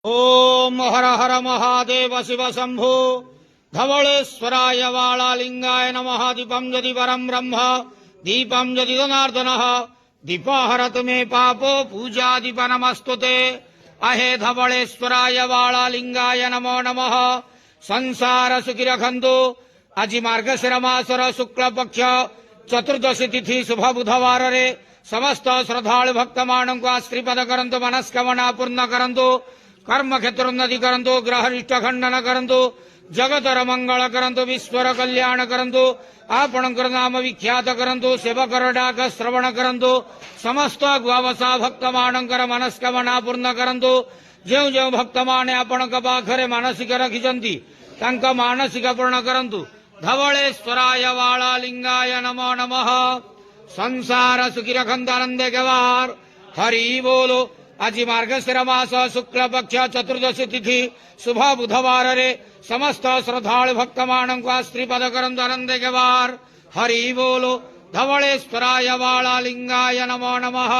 ओम हर हर महादेव शिव शंभो धवलेश्वराय वालालिंगाय नमः। दीपं यदि परं ब्रह्म दीपं यदि जनार्दनः दीपहरत मे पापो पूजादिपनमस्तुते। अहे धवलेश्वराय वालालिंगाय नमो नमः। संसार सुखी रखंतु। आज मार्गशीर मासर शुक्ल पक्ष चतुर्दशी तिथि शुभ बुधवार रे समस्त श्रद्धालु भक्त मान को आश्रीपद करंतु, मनस्कामना पूर्ण करंतु, कर्म क्षेत्र उन्नति करंतु, ग्रह रिष्ट खंडन करंतु, जगतर मंगल करंतु, विश्वर कल्याण करंतु, आपणकर नाम विख्यात करंतु, सेवकर डाक श्रवण करंतु, समस्त ग्वावसा भक्त मानकर मनस्कामना पूर्ण करंतु। जो जो भक्त माने आपणक पाखरे मानसिक रखिछंती तांका मानसिक पूर्ण करंतु। धवलेश्वराय वालालिंगाय नमो नमः। संसार सुखी रखंतु, आनंदे गवार। हरि बोलो। आज मार्गशीर मास शुक्ल पक्ष चतुर्दशी तिथि शुभ बुधवार रे समस्त श्रद्धालु भक्त मान को आश्रीपद करंतु, आनंदे गवार। हरि बोलो। धवलेश्वराय वालालिंगाय नमो नमः।